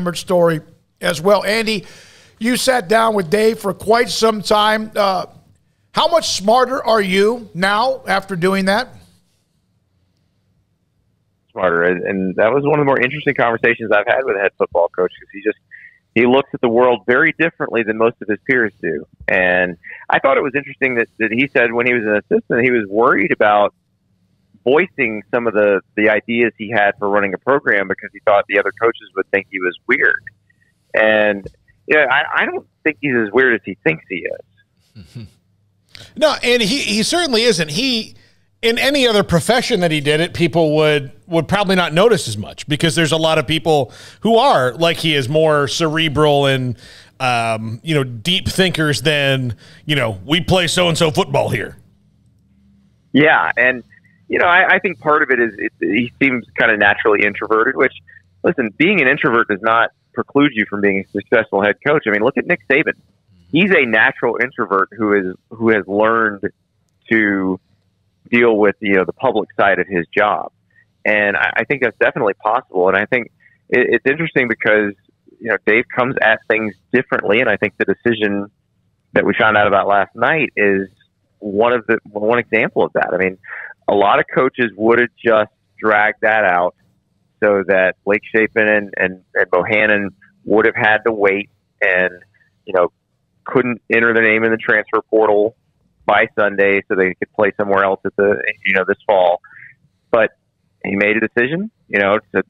remembered story as well. Andy, you sat down with Dave for quite some time. How much smarter are you now after doing that? Smarter, and that was one of the more interesting conversations I've had with a head football coach, because he looks at the world very differently than most of his peers do. And I thought it was interesting that he said when he was an assistant, he was worried about voicing some of the ideas he had for running a program because he thought the other coaches would think he was weird. And I don't think he's as weird as he thinks he is. No, and he certainly isn't. In any other profession that he did it, people would probably not notice as much, because there's a lot of people who are like he is, more cerebral and deep thinkers than we play so-and-so football here. Yeah, and I think part of it is he seems kind of naturally introverted, which, listen, being an introvert does not preclude you from being a successful head coach. I mean, look at Nick Saban. He's a natural introvert who has learned to deal with the public side of his job, and I think that's definitely possible. And I think it's interesting because Dave comes at things differently, and I think the decision that we found out about last night is one example of that. I mean, a lot of coaches would have just dragged that out so that Blake Shapen and Bohannon would have had to wait and couldn't enter their name in the transfer portal by Sunday so they could play somewhere else at this fall. But he made a decision, to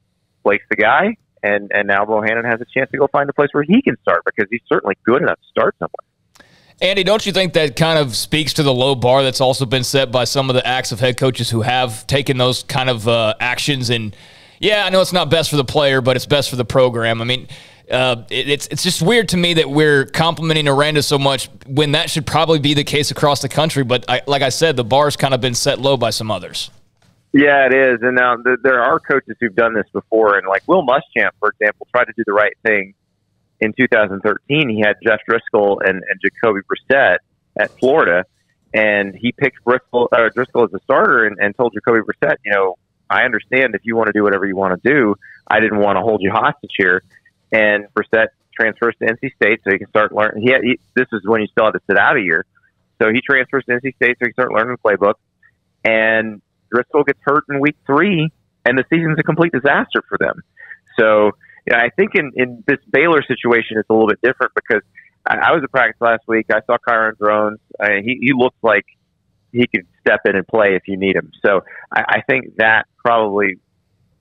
Blake's the guy, and now Bohannon has a chance to go find a place where he can start, because he's certainly good enough to start somewhere. Andy, don't you think that kind of speaks to the low bar that's also been set by some of the acts of head coaches who have taken those kind of actions? And yeah, I know it's not best for the player, but it's best for the program. I mean, it's just weird to me that we're complimenting Aranda so much when that should probably be the case across the country. But like I said, the bar's kind of been set low by some others. Yeah, it is. And now there are coaches who've done this before. And like Will Muschamp, for example, tried to do the right thing in 2013. He had Jeff Driscoll and Jacoby Brissett at Florida, and he picked Driscoll as a starter and told Jacoby Brissett, I understand if you want to do whatever you want to do. I didn't want to hold you hostage here. And Brissett transfers to NC State so he can start learning. This is when you still had to sit out a year. So he transfers to NC State so he can start learning the playbook. And Driscoll gets hurt in week 3, and the season's a complete disaster for them. So I think in this Baylor situation, it's a little bit different, because I was at practice last week. I saw Kyron Drones. He looks like he could step in and play if you need him. So I think that probably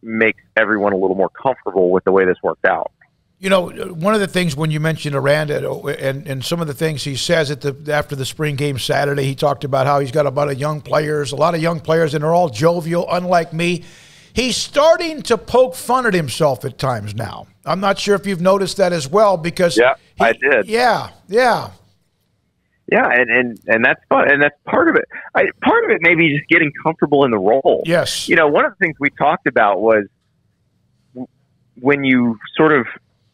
makes everyone a little more comfortable with the way this worked out. One of the things when you mentioned Aranda and some of the things he says after the spring game Saturday, he talked about how he's got a lot of young players, and they're all jovial, unlike me. He's starting to poke fun at himself at times now. I'm not sure if you've noticed that as well, because I did. Yeah, and that's fun, and that's part of it. Part of it may be just getting comfortable in the role. Yes. One of the things we talked about was when you sort of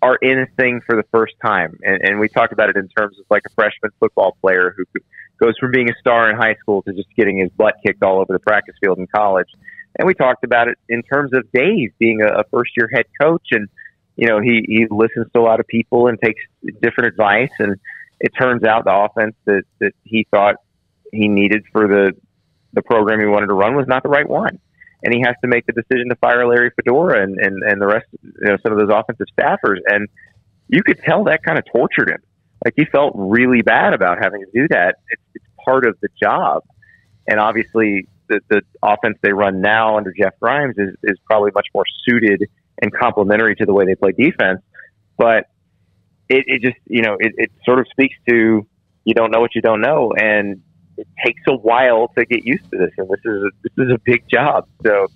are in a thing for the first time, and we talked about it in terms of like a freshman football player who goes from being a star in high school to just getting his butt kicked all over the practice field in college. And we talked about it in terms of Dave being a first-year head coach, and he listens to a lot of people and takes different advice, and it turns out the offense that he thought he needed for the program he wanted to run was not the right one. And he has to make the decision to fire Larry Fedora and the rest, some of those offensive staffers. And you could tell that kind of tortured him. Like, he felt really bad about having to do that. It's part of the job. And obviously the offense they run now under Jeff Grimes is probably much more suited and complementary to the way they play defense. But it just, it sort of speaks to, you don't know what you don't know. And it takes a while to get used to this, and this is a big job. So,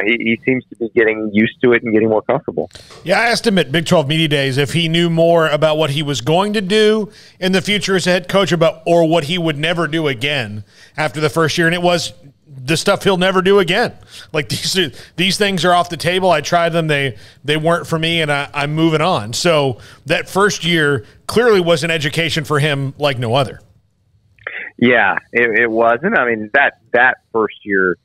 he seems to be getting used to it and getting more comfortable. Yeah, I asked him at Big 12 Media Days if he knew more about what he was going to do in the future as a head coach or what he would never do again after the first year, and it was the stuff he'll never do again. Like, these things are off the table. I tried them. They weren't for me, and I'm moving on. So that first year clearly was an education for him like no other. Yeah, it wasn't. I mean, that first year,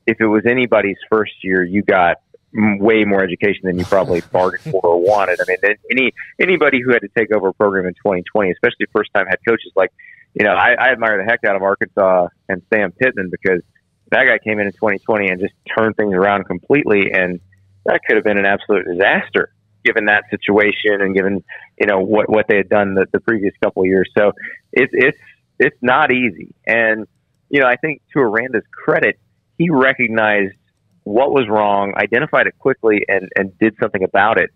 if it was anybody's first year, you got way more education than you probably bargained for or wanted. I mean, anybody who had to take over a program in 2020, especially first-time head coaches, like, I admire the heck out of Arkansas and Sam Pittman, because that guy came in 2020 and just turned things around completely, and that could have been an absolute disaster given that situation and given what they had done the previous couple of years. So it's not easy, and I think to Aranda's credit, he recognized what was wrong, identified it quickly, and did something about it.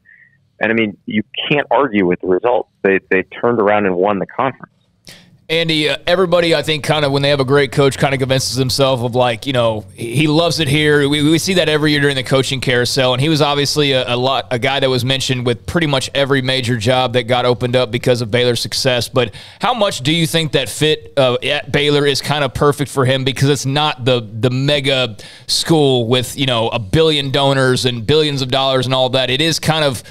And I mean, you can't argue with the results. They turned around and won the conference. Andy, everybody, I think, kind of when they have a great coach, kind of convinces himself of like, he loves it here. We see that every year during the coaching carousel, and he was obviously a guy that was mentioned with pretty much every major job that got opened up because of Baylor's success. But how much do you think that fit at Baylor is kind of perfect for him, because it's not the mega school with $1 billion donors and billions of dollars and all that. It is kind of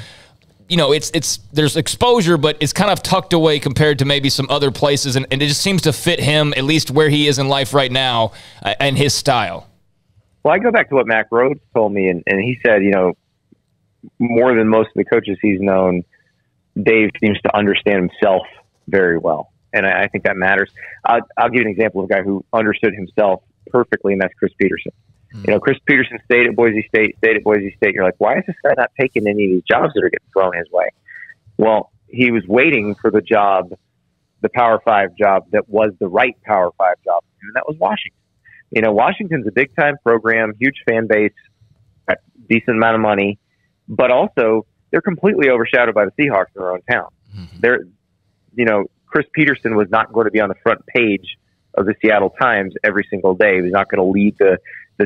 there's exposure, but it's kind of tucked away compared to maybe some other places, and it just seems to fit him, at least where he is in life right now, and his style. Well, I go back to what Mac Rhodes told me, and he said, more than most of the coaches he's known, Dave seems to understand himself very well, and I think that matters. I'll give you an example of a guy who understood himself perfectly, and that's Chris Peterson. Chris Peterson stayed at Boise State. You're like, why is this guy not taking any of these jobs that are getting thrown his way? Well, he was waiting for the job, the Power 5 job that was the right Power 5 job, and that was Washington. Washington's a big-time program, huge fan base, a decent amount of money, but also they're completely overshadowed by the Seahawks in their own town. Chris Peterson was not going to be on the front page of the Seattle Times every single day. He was not going to lead the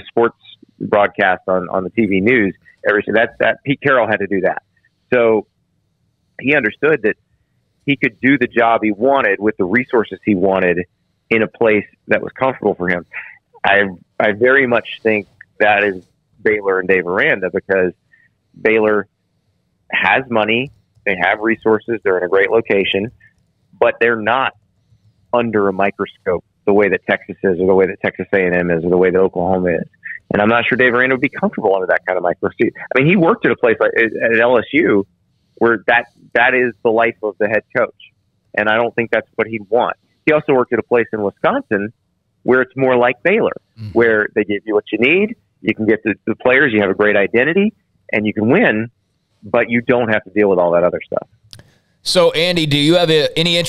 sports broadcast on the TV news that Pete Carroll had to do that. So he understood that he could do the job he wanted with the resources he wanted in a place that was comfortable for him. I very much think that is Baylor and Dave Aranda, because Baylor has money, they have resources, they're in a great location, but they're not under a microscope the way that Texas is, or the way that Texas A&M is, or the way that Oklahoma is. And I'm not sure Dave Aranda would be comfortable under that kind of microscope. I mean, he worked at a place like at LSU where that is the life of the head coach. And I don't think that's what he'd want. He also worked at a place in Wisconsin where it's more like Baylor, where they give you what you need, you can get the players, you have a great identity, and you can win, but you don't have to deal with all that other stuff. So, Andy, do you have any interest